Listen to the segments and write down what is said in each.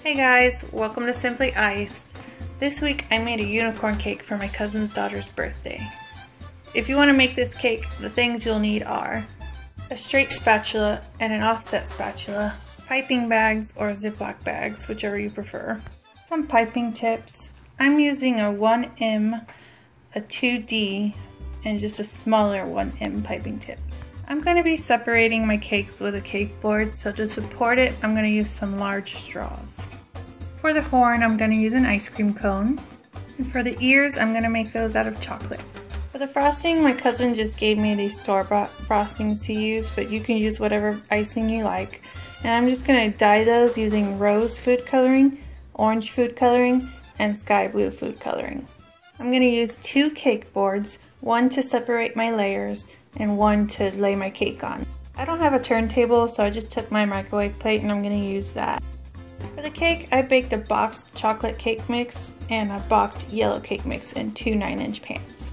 Hey guys, welcome to Simply Iced. This week I made a unicorn cake for my cousin's daughter's birthday. If you want to make this cake, the things you'll need are a straight spatula and an offset spatula, piping bags or Ziploc bags, whichever you prefer, some piping tips. I'm using a 1M, a 2D, and just a smaller 1M piping tip. I'm going to be separating my cakes with a cake board, so to support it, I'm going to use some large straws. For the horn, I'm going to use an ice cream cone. And for the ears, I'm going to make those out of chocolate. For the frosting, my cousin just gave me these store-bought frostings to use, but you can use whatever icing you like. And I'm just going to dye those using rose food coloring, orange food coloring, and sky blue food coloring. I'm going to use 2 cake boards, one to separate my layers, and one to lay my cake on. I don't have a turntable, so I just took my microwave plate and I'm going to use that. For the cake, I baked a boxed chocolate cake mix and a boxed yellow cake mix in 2 9-inch pans.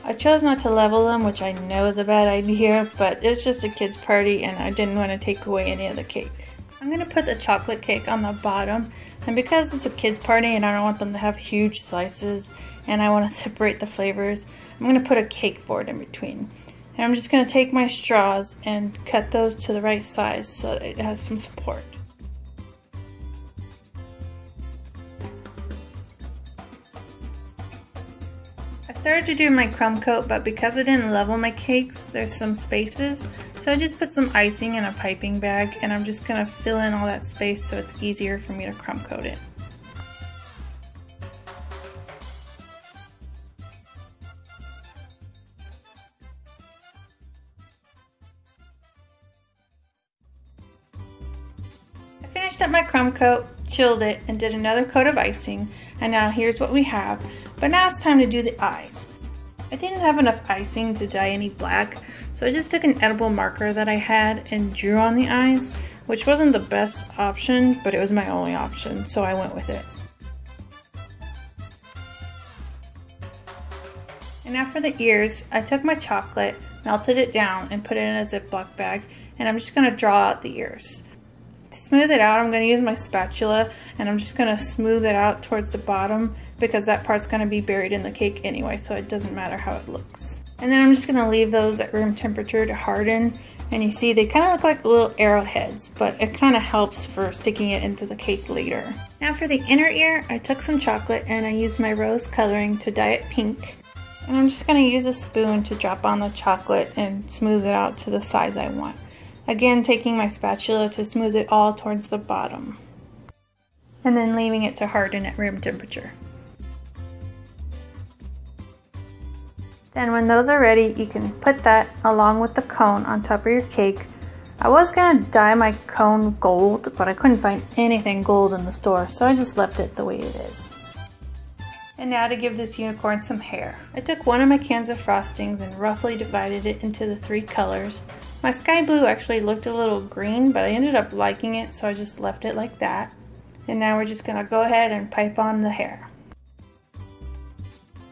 I chose not to level them, which I know is a bad idea, but it's just a kid's party and I didn't want to take away any of the cake. I'm going to put the chocolate cake on the bottom, and because it's a kid's party and I don't want them to have huge slices and I want to separate the flavors, I'm going to put a cake board in between. And I'm just going to take my straws and cut those to the right size so that it has some support. I started to do my crumb coat, but because I didn't level my cakes, there's some spaces. So I just put some icing in a piping bag and I'm just going to fill in all that space so it's easier for me to crumb coat it. I finished up my crumb coat, chilled it, and did another coat of icing, and now here's what we have. But now it's time to do the eyes. I didn't have enough icing to dye any black, so I just took an edible marker that I had and drew on the eyes, which wasn't the best option, but it was my only option, so I went with it. And now for the ears, I took my chocolate, melted it down, and put it in a Ziploc bag, and I'm just going to draw out the ears. To smooth it out, I'm going to use my spatula, and I'm just going to smooth it out towards the bottom because that part's going to be buried in the cake anyway, so it doesn't matter how it looks. And then I'm just going to leave those at room temperature to harden, and you see they kind of look like little arrowheads, but it kind of helps for sticking it into the cake later. Now for the inner ear, I took some chocolate and I used my rose coloring to dye it pink. And I'm just going to use a spoon to drop on the chocolate and smooth it out to the size I want. Again, taking my spatula to smooth it all towards the bottom. And then leaving it to harden at room temperature. Then when those are ready, you can put that along with the cone on top of your cake. I was going to dye my cone gold, but I couldn't find anything gold in the store, so I just left it the way it is. And now to give this unicorn some hair. I took one of my cans of frostings and roughly divided it into the 3 colors. My sky blue actually looked a little green, but I ended up liking it, so I just left it like that. And now we're just going to go ahead and pipe on the hair.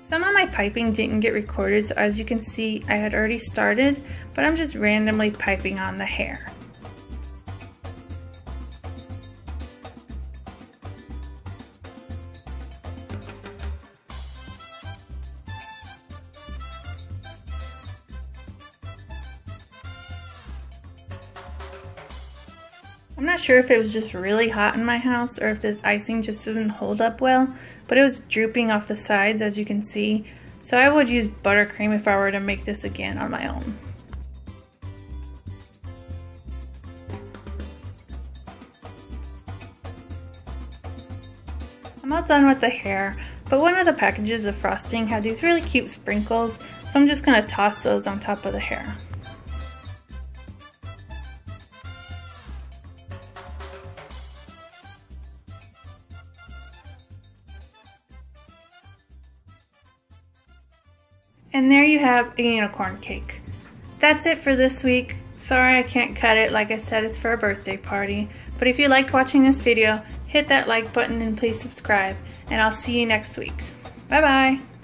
Some of my piping didn't get recorded, so as you can see, I had already started, but I'm just randomly piping on the hair. I'm not sure if it was just really hot in my house or if this icing just doesn't hold up well, but it was drooping off the sides as you can see, so I would use buttercream if I were to make this again on my own. I'm all done with the hair, but one of the packages of frosting had these really cute sprinkles, so I'm just going to toss those on top of the hair. And there you have a unicorn cake. That's it for this week. Sorry I can't cut it, like I said, it's for a birthday party. But if you liked watching this video, hit that like button and please subscribe. And I'll see you next week. Bye bye!